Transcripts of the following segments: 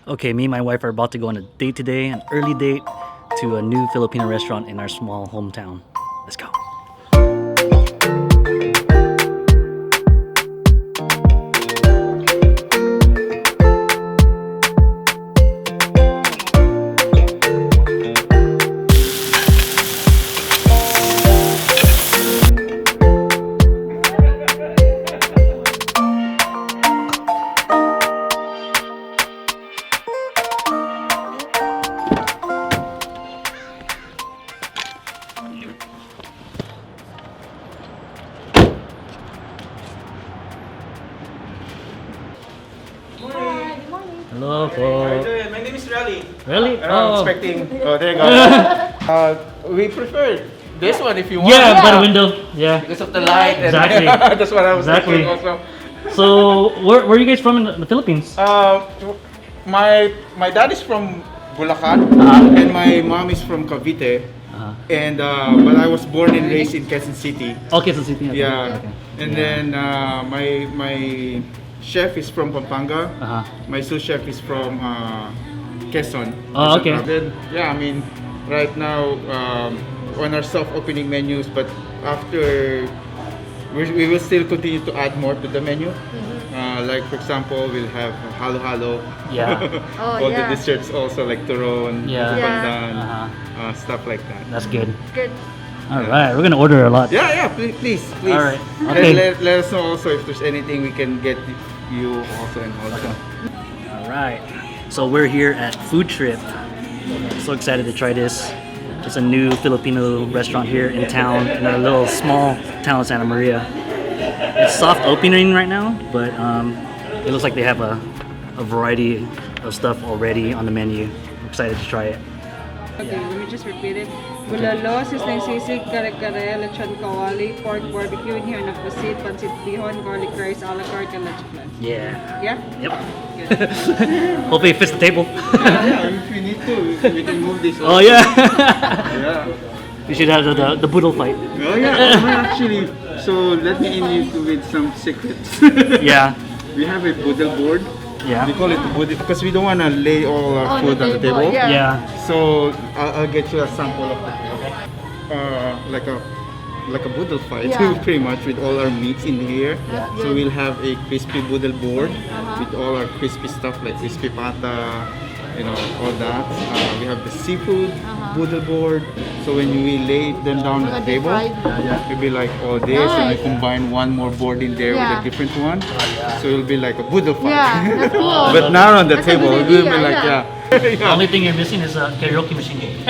Okay, me and my wife are about to go on a date today, an early date to a new Filipino restaurant in our small hometown. Let's go. Hello po. How you doing? My name is Rally. Really? I'm expecting. Oh, there you go. We prefer this one if you want. Yeah, by the window. Yeah. Because of the light. And Exactly. that's what I was Exactly. thinking also. So, where are you guys from in the Philippines? My dad is from Bulacan and my mom is from Cavite. And but I was born and raised in Quezon City. Oh, Quezon City. Okay. Yeah. Okay. And then my chef is from Pampanga. My sous chef is from Quezon. Oh, okay. Then yeah, I mean, right now on our soft opening menus, but after we will still continue to add more to the menu. Like for example, we'll have halo halo. Yeah. All the desserts also like turon, Yeah. pandan, stuff like that. That's good. Good. All right, we're gonna order a lot. Yeah, please. All right. And Okay. let us know also if there's anything we can get you also and also. All right. So we're here at Food Trip. So excited to try this. It's a new Filipino restaurant here in town, in a little small town of Santa Maria. It's soft opening right now, but it looks like they have a variety of stuff already on the menu. I'm excited to try it. Okay, let me just repeat it. Bulalo, sisig, kare-kare, lechon kawali, pork barbecue, here na pusit, pancit bihon, garlic rice, a la carte, and leche plan. Yeah. Yeah? Yep. Good. Hopefully it fits the table. Yeah, if we need to, we can move this. Oh yeah. Yeah. We should have the boodle fight. Oh yeah. Actually, so let me in you with some secrets. Yeah. We have a boodle board. Yeah. We call it the boodle because we don't want to lay all our food on the table. yeah. Yeah. So I'll get you a sample of it. Like a boodle fight, Yeah. pretty much with all our meats in here. Yeah. So we'll have a crispy boodle board with all our crispy stuff like crispy pata, all that. We have the seafood boodle board. So when we lay them down on the table, it'll be like all this, and we Nice. combine one more board in there with Yeah. a different one. So it'll be like a boodle fight. Yeah, that's cool. But not on the That's a table. good It will be idea, like yeah. The only thing you're missing is a karaoke machine.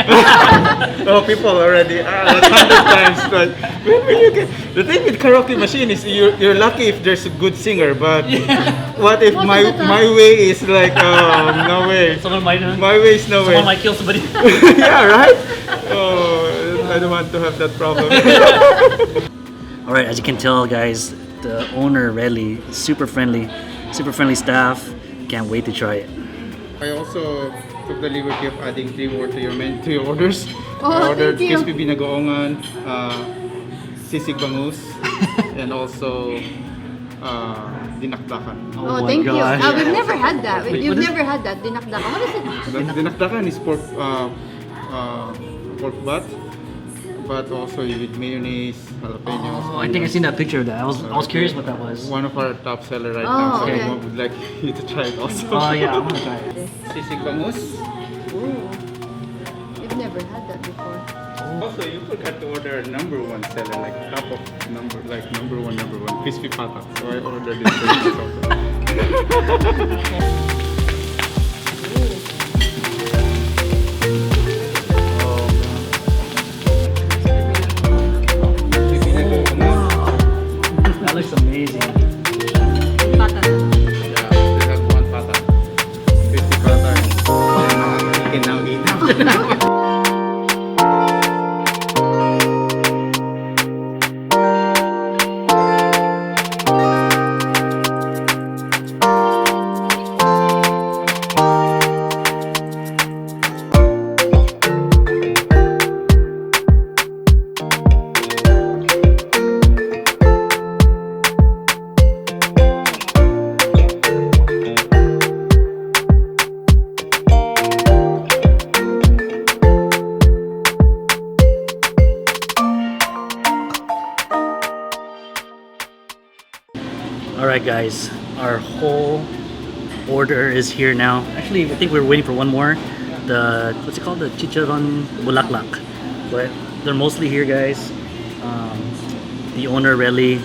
Oh, people already like 100 times. But when will you get the thing with karaoke machine is you're lucky if there's a good singer. But what if Most my of the time. my way is like no way. Someone might My way is no way. someone might kill somebody. Yeah, right. Oh, I don't want to have that problem. All right, as you can tell, guys, the owner Redley, super friendly staff. Can't wait to try it. I also took the liberty of adding 3 more to your orders. Oh, I ordered thank you. crispy binagoongan, sisig bangus, and also dinakdakan. Oh, my thank you. gosh. We've never had that. Wait, You've what is never had that. Dinakdakan. What is it? The dinakdakan is pork butt, but also with mayonnaise, jalapenos. Oh, I think I seen that picture of that. I was curious what that was. One of our top seller right Oh, now, so okay. I would like you to try it also. Oh yeah, I want to try it. Sisig bangus. Ooh. We've never had that before. Also, you forgot to order number 1 seller, like top of number one, crispy pata. So I ordered this for you also. That looks amazing. Pata. Yeah, they have 1 pata. Crispy pata. And you can now eat. Alright guys, our whole order is here now. Actually, I think we're waiting for one more. The, what's it called? The chicharron bulaklak. But they're mostly here guys. The owner really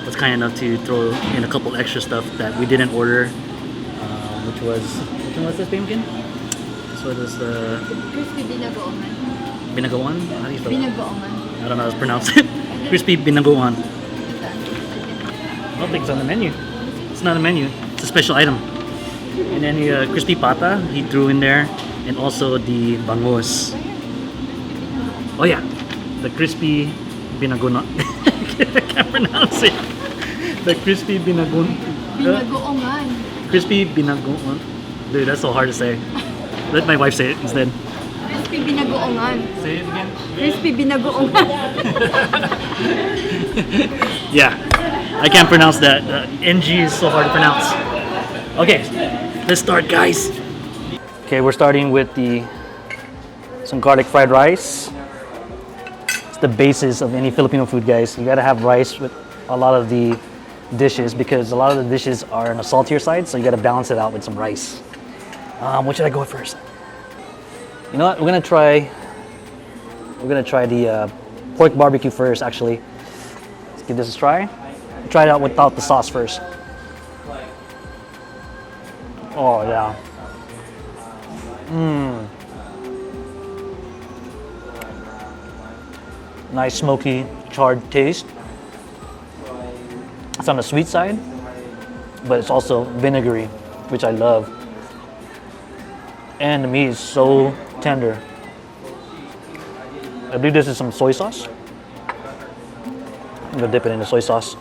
was kind enough to throw in a couple extra stuff that we didn't order. Which one was this, Bimkin? This was the... Crispy binagoongan. Binagoan? How do you spell it? Binagoongan. I don't know how to pronounce it. Crispy binagoan. I don't think it's on the menu. It's not a menu. It's a special item. And then the crispy pata he threw in there, and also the bangus. Oh yeah, the crispy binagoon. I can't pronounce it. The crispy binagoon. Binagoongan. Crispy binagoon. Dude, that's so hard to say. Let my wife say it instead. Crispy binagoongan. Say it again. Crispy binagoongan. Yeah, I can't pronounce that. NG is so hard to pronounce. Okay, let's start, guys. Okay, we're starting with some garlic fried rice. It's the basis of any Filipino food, guys. You gotta have rice with a lot of the dishes because a lot of the dishes are on the saltier side, so you gotta balance it out with some rice. What should I go with first? You know what? We're gonna try the pork barbecue first, actually. Let's give this a try. Try it out without the sauce first. Oh yeah. Nice smoky, charred taste. It's on the sweet side, but it's also vinegary, which I love. And the meat is so tender. I believe this is some soy sauce. I'm gonna dip it in the soy sauce.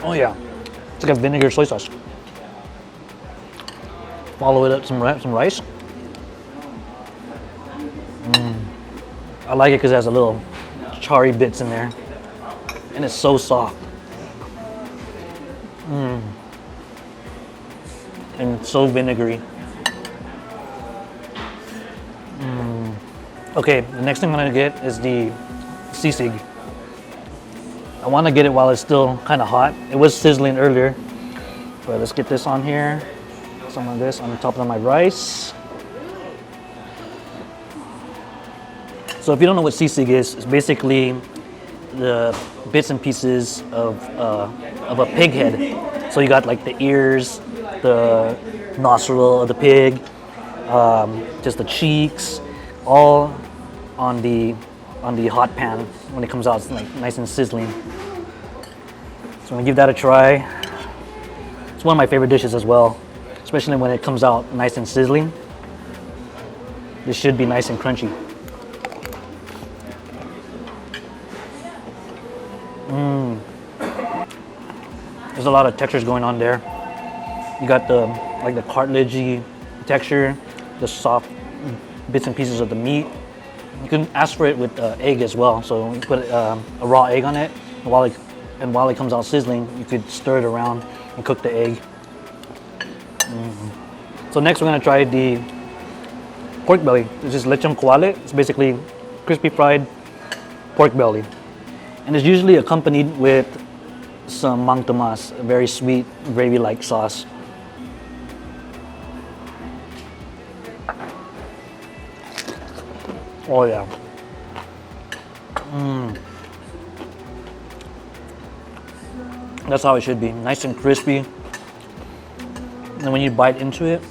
Oh yeah, it's like a vinegar soy sauce. Follow it up with some rice. I like it because it has a little charry bits in there, and it's so soft. And it's so vinegary. Okay, the next thing I'm gonna get is the sisig. I want to get it while it's still kind of hot. It was sizzling earlier, but let's get this on here. Some of this on top of my rice. So if you don't know what sisig is, it's basically the bits and pieces of a pig head. So you got like the ears, the nostril of the pig, just the cheeks, all on the hot pan. When it comes out, it's like nice and sizzling. So I'm gonna give that a try. It's one of my favorite dishes as well, especially when it comes out nice and sizzling. This should be nice and crunchy. There's a lot of textures going on there. You got the cartilagey texture, the soft bits and pieces of the meat. You can ask for it with egg as well. So you put a raw egg on it, and while it comes out sizzling, you could stir it around and cook the egg. So next we're gonna try the pork belly. This is lechon kawali. It's basically crispy fried pork belly, and it's usually accompanied with some mang tomas, a very sweet gravy-like sauce. Oh yeah. That's how it should be, nice and crispy. And when you bite into it,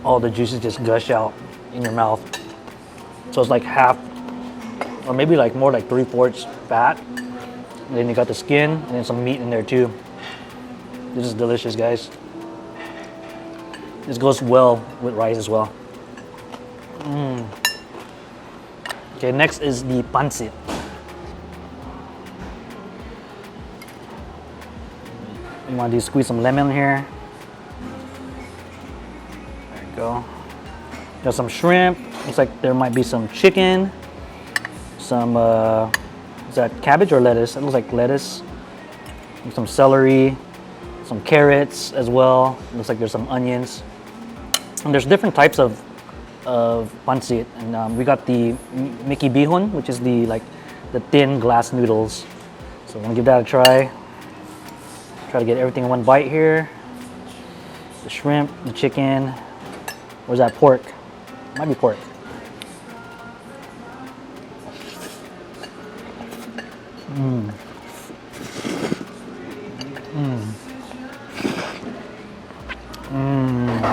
all the juices just gush out in your mouth. So it's like half, or maybe like more like 3/4 fat. And then you got the skin and then some meat in there too. This is delicious, guys. This goes well with rice as well. Okay, next is the pancit. You want to squeeze some lemon here. There you go. Got some shrimp. Looks like there might be some chicken. Some, is that cabbage or lettuce? It looks like lettuce. Some celery. Some carrots as well. Looks like there's some onions. And there's different types of of pancit, and we got the Mickey bihon, which is the thin glass noodles. So I'm gonna give that a try. Try to get everything in one bite here. The shrimp, the chicken. Where's that pork? Might be pork.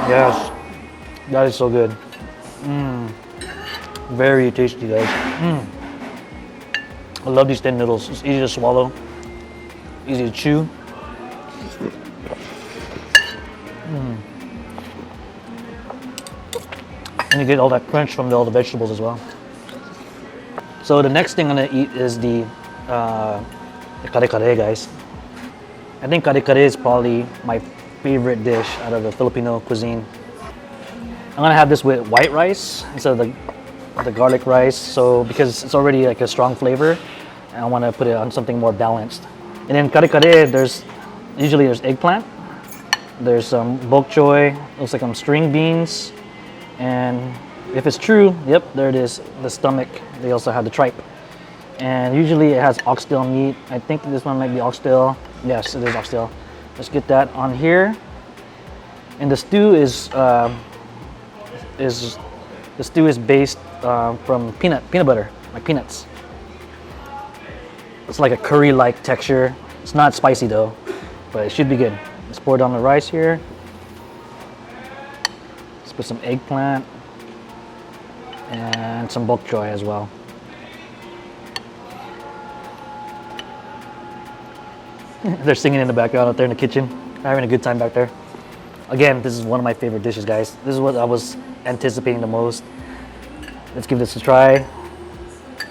Yes, that is so good. Very tasty, guys. I love these thin noodles. It's easy to swallow, easy to chew. And you get all that crunch from all the vegetables as well. So the next thing I'm gonna eat is the kare-kare, guys. I think kare-kare is probably my favorite dish out of the Filipino cuisine. I'm gonna have this with white rice instead of the garlic rice. So because it's already like a strong flavor, and I want to put it on something more balanced. And then kare-kare, there's eggplant, there's some bok choy, looks like some string beans, and if it's true, yep, there it is, the stomach. They also have the tripe. And usually it has oxtail meat. I think this one might be oxtail. Yes, it is oxtail. Let's get that on here. And the stew is based from peanut butter, like peanuts. It's like a curry-like texture. It's not spicy though, but it should be good. Let's pour it on the rice here. Let's put some eggplant and some bok choy as well. They're singing in the background out there in the kitchen. They're having a good time back there. Again, this is one of my favorite dishes, guys. This is what I was anticipating the most. Let's give this a try.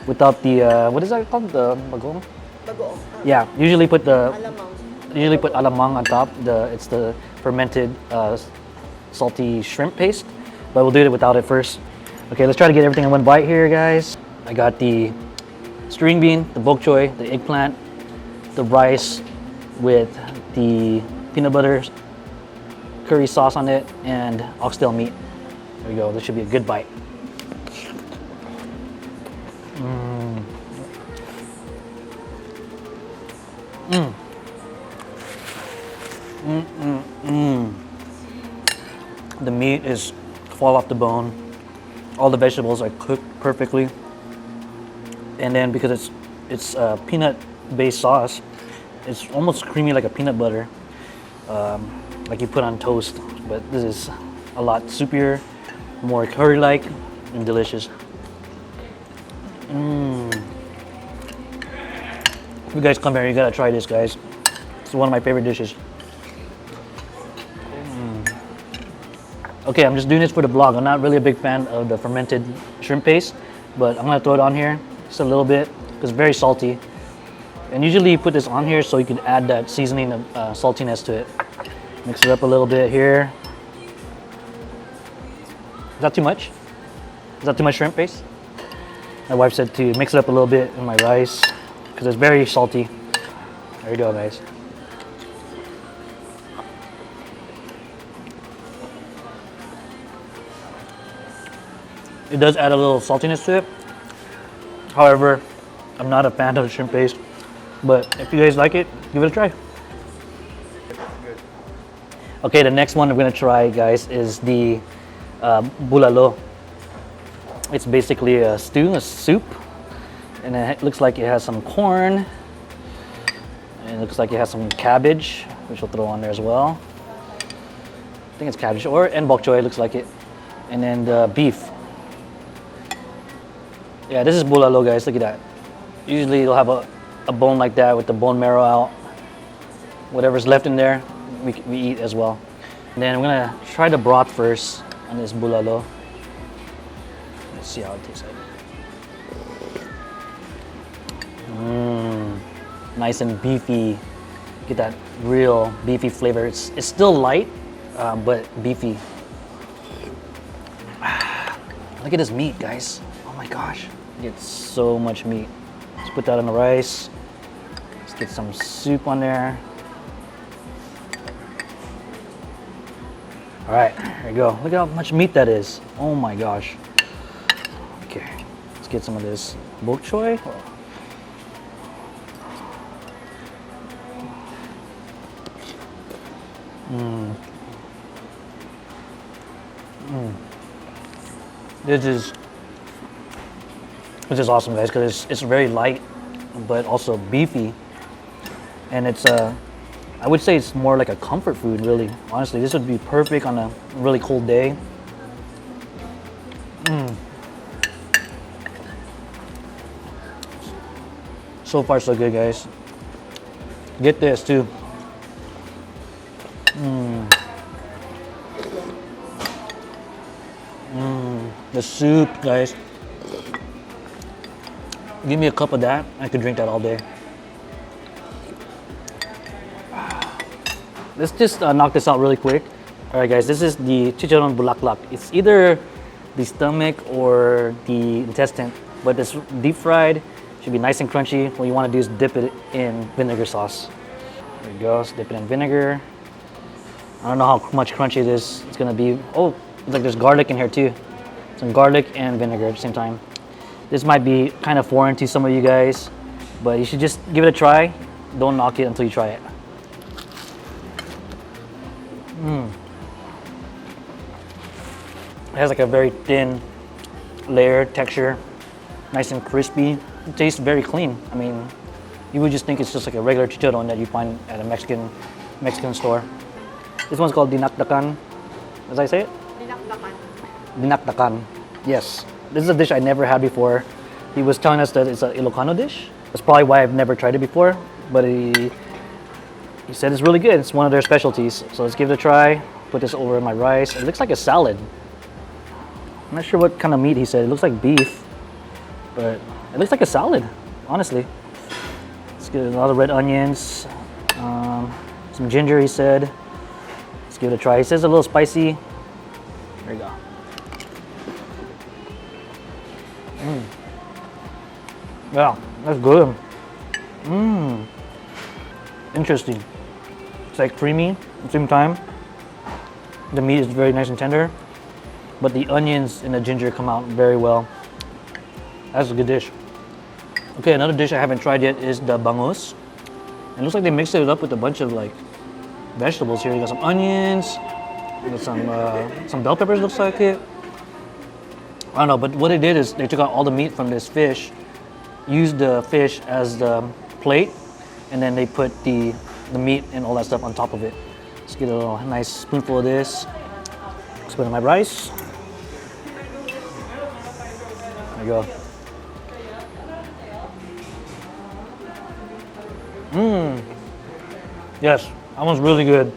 Without the what is that called? The bagoong? Bagoong. Yeah, usually put Alamang. alamang on top. It's the fermented salty shrimp paste, but we'll do it without it first. Okay, let's try to get everything in one bite here, guys. I got the string bean, the bok choy, the eggplant, the rice with the peanut butter curry sauce on it, and oxtail meat. There we go. This should be a good bite. The meat is fall off the bone. All the vegetables are cooked perfectly, and then because it's peanut-based sauce, it's almost creamy like a peanut butter, like you put on toast. But this is a lot soupier, more curry-like, and delicious. If you guys come here, you gotta try this, guys. It's one of my favorite dishes. Okay, I'm just doing this for the vlog. I'm not really a big fan of the fermented shrimp paste, but I'm gonna throw it on here just a little bit because it's very salty. And usually you put this on here so you can add that seasoning of saltiness to it. Mix it up a little bit here. Is that too much? Is that too much shrimp paste? My wife said to mix it up a little bit in my rice because it's very salty. There you go, guys. It does add a little saltiness to it. However, I'm not a fan of the shrimp paste, but if you guys like it, give it a try. Okay, the next one we're gonna try, guys, is the bulalo. It's basically a stew, a soup, and it looks like it has some corn, and it looks like it has some cabbage, which we'll throw on there as well. I think it's cabbage, and bok choy, it looks like it, and then the beef. Yeah, this is bulalo, guys. Look at that. Usually you'll have a bone like that with the bone marrow out. Whatever's left in there, we eat as well. And then I'm gonna try the broth first on this bulalo. Let's see how it tastes like. Nice and beefy. Get that real beefy flavor. It's still light, but beefy. Look at this meat, guys. Oh my gosh. You get so much meat. Let's put that on the rice. Let's get some soup on there. All right, there you go. Look at how much meat that is. Oh my gosh. Okay, let's get some of this bok choy. This is awesome, guys, because it's very light, but also beefy, and it's I would say it's more like a comfort food, really. Honestly, this would be perfect on a really cold day. So far, so good, guys. Get this too. The soup, guys. Give me a cup of that. I could drink that all day. Let's just knock this out really quick. All right, guys. This is the chicharron bulaklak. It's either the stomach or the intestine, but it's deep fried. Should be nice and crunchy. What you want to do is dip it in vinegar sauce. There you go. Let's dip it in vinegar. I don't know how much crunchy it is. It's gonna be. Oh, looks like there's garlic in here too. Some garlic and vinegar at the same time. This might be kind of foreign to some of you guys, but you should just give it a try. Don't knock it until you try it. It has like a very thin layer texture, nice and crispy. It tastes very clean. I mean, you would just think it's just like a regular chicharron that you find at a Mexican store. This one's called dinakdakan. As I say it? Dinakdakan. Yes. This is a dish I never had before. He was telling us that it's an Ilocano dish. That's probably why I've never tried it before. But he said it's really good. It's one of their specialties. So let's give it a try. Put this over my rice. It looks like a salad. I'm not sure what kind of meat he said. It looks like beef. But it looks like a salad, honestly. Let's get a lot of red onions. Some ginger, he said. Let's give it a try. He says a little spicy. There you go. Yeah, that's good. Interesting. It's like creamy at the same time. The meat is very nice and tender, but the onions and the ginger come out very well. That's a good dish. Okay, another dish I haven't tried yet is the bangus. It looks like they mixed it up with a bunch of like vegetables here. You got some onions, you got some bell peppers, looks like it. I don't know, but what they did is they took out all the meat from this fish, used the fish as the plate, and then they put the meat and all that stuff on top of it. Let's get a little nice spoonful of this. Let's put it in my rice. There you go. Yes, that one's really good.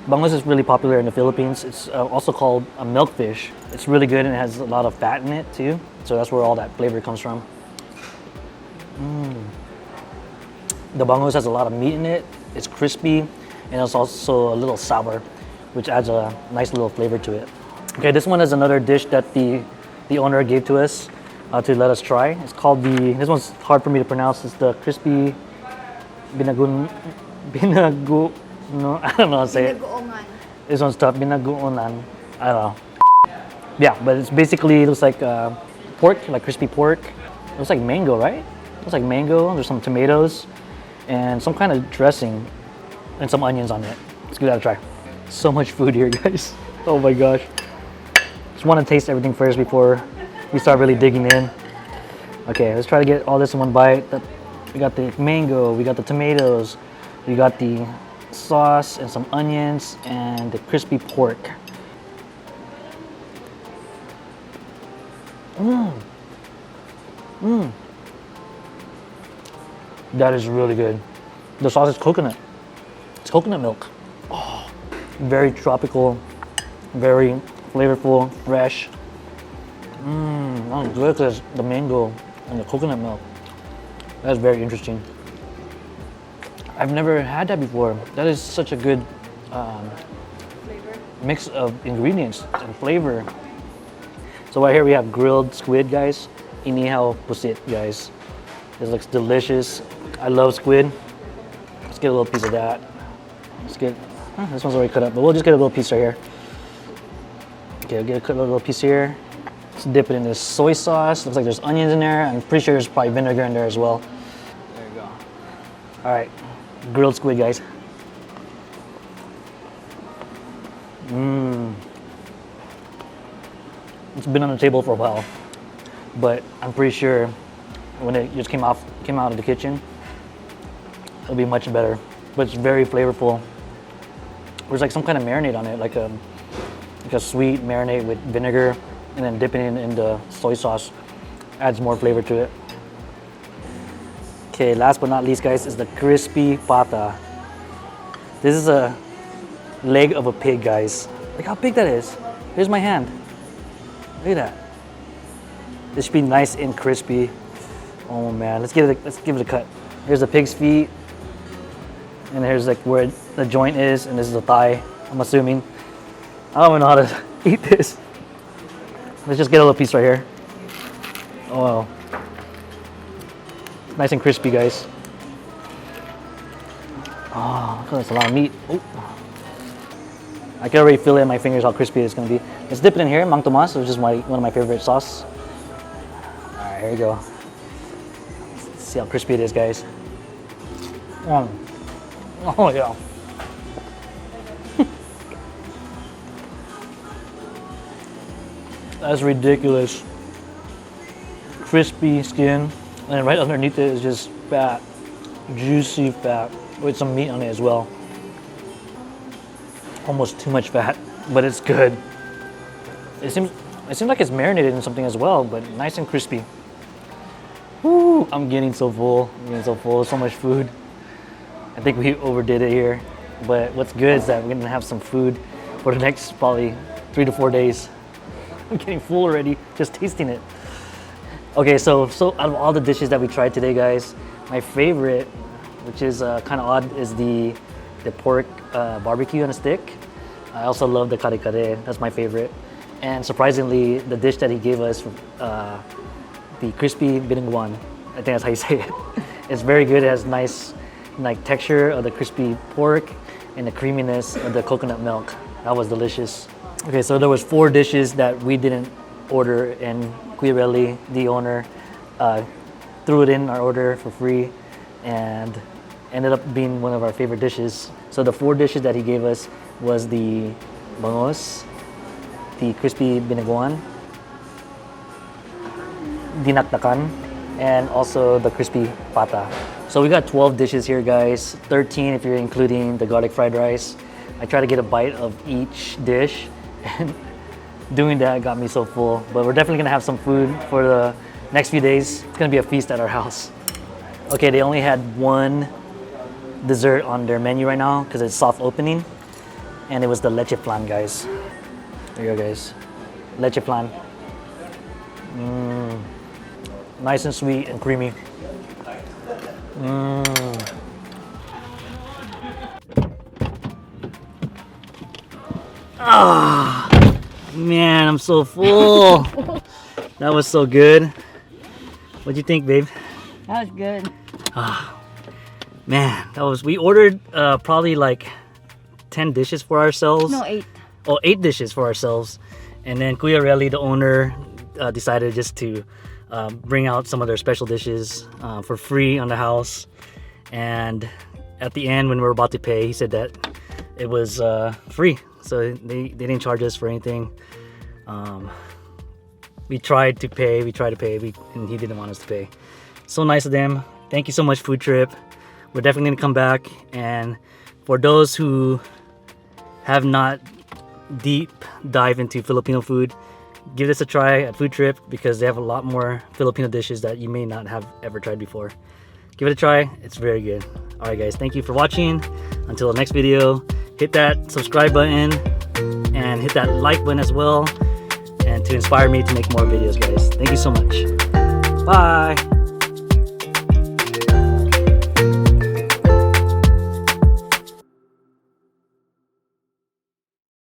Bangus is really popular in the Philippines. It's also called a milkfish. It's really good and it has a lot of fat in it too. So that's where all that flavor comes from. The bangus has a lot of meat in it. It's crispy and it's also a little sour, which adds a nice little flavor to it. Okay, this one is another dish that the owner gave to us to let us try. It's called this one's hard for me to pronounce. It's the crispy no, I don't know how to say it. Binagoongan. This one's tough. Binagoongan. I don't know. Yeah, but it's basically, it looks like pork, like crispy pork. It looks like mango, right? It looks like mango. There's some tomatoes and some kind of dressing and some onions on it. Let's give that a try. So much food here, guys. Oh my gosh. Just want to taste everything first before we start really digging in. Okay, let's try to get all this in one bite. We got the mango, we got the tomatoes, we got the sauce and some onions and the crispy pork. That is really good. The sauce is coconut. It's coconut milk. Oh, very tropical, very flavorful, fresh. That's good because the mango and the coconut milk. That's very interesting. I've never had that before. That is such a good mix of ingredients and flavor. So right here we have grilled squid, guys. Inihaw pusit, guys. This looks delicious. I love squid. Let's get a little piece of that. Let's get Oh, this one's already cut up, but we'll just get a little piece right here. Okay, I'll get a little piece here. Let's dip it in this soy sauce. Looks like there's onions in there. I'm pretty sure there's probably vinegar in there as well. There you go. All right, grilled squid, guys. It's been on the table for a while, but I'm pretty sure when it just came out of the kitchen, it'll be much better. But it's very flavorful. There's like some kind of marinade on it, like a sweet marinade with vinegar, and then dipping it in the soy sauce adds more flavor to it. Okay, last but not least, guys, is the crispy pata. This is a leg of a pig, guys. Look how big that is. Here's my hand. Look at that. This should be nice and crispy. Oh man, let's give it a cut. Here's the pig's feet, and here's like where the joint is, and this is the thigh, I'm assuming. I don't even know how to eat this. Let's just get a little piece right here. Oh wow. Nice and crispy, guys. Oh, that's a lot of meat. Oh. I can already feel it in my fingers how crispy it's gonna be. Let's dip it in here, Mang Tomas, which is one of my favorite sauce. All right, here we go. Let's see how crispy it is, guys. Oh yeah. That's ridiculous. Crispy skin, and right underneath it is just fat, juicy fat with some meat on it as well. Almost too much fat, but it's good. It seems like it's marinated in something as well, but nice and crispy. Woo! I'm getting so full. So much food. I think we overdid it here, but what's good is that we're gonna have some food for the next probably 3 to 4 days. I'm getting full already just tasting it. Okay, so out of all the dishes that we tried today, guys, my favorite, which is kind of odd, is the pork barbecue on a stick. I also love the kare-kare. That's my favorite. And surprisingly, the dish that he gave us, the crispy binigwan, I think that's how you say it. It's very good. It has nice like texture of the crispy pork and the creaminess of the coconut milk. That was delicious. Okay, so there was 4 dishes that we didn't order, and Quirelli, the owner, threw it in our order for free and ended up being one of our favorite dishes. So the 4 dishes that he gave us was the bangos, the crispy binigwan, dinakdakan, and also the crispy pata. So we got 12 dishes here, guys. 13 if you're including the garlic fried rice. I try to get a bite of each dish, and doing that got me so full. But we're definitely gonna have some food for the next few days. It's gonna be a feast at our house. Okay, they only had 1 dessert on their menu right now because it's soft opening, and it was the leche flan, guys. There you go, guys. Leche flan. Nice and sweet and creamy. Ah, man, I'm so full. That was so good. What'd you think, babe? That was good. Man, we ordered probably like 10 dishes for ourselves. No, 8. Oh, 8 dishes for ourselves. And then Kuya Relly, the owner, decided just to bring out some of their special dishes for free on the house. And at the end, when we were about to pay, he said that it was free. So they didn't charge us for anything. We tried to pay, and he didn't want us to pay. So nice of them. Thank you so much, Food Trip. We're definitely gonna come back. And for those who have not deep dive into Filipino food, give this a try at Food Trip because they have a lot more Filipino dishes that you may not have ever tried before. Give it a try, it's very good. Alright guys, thank you for watching. Until the next video, hit that subscribe button and hit that like button as well, and to inspire me to make more videos, guys. Thank you so much. Bye.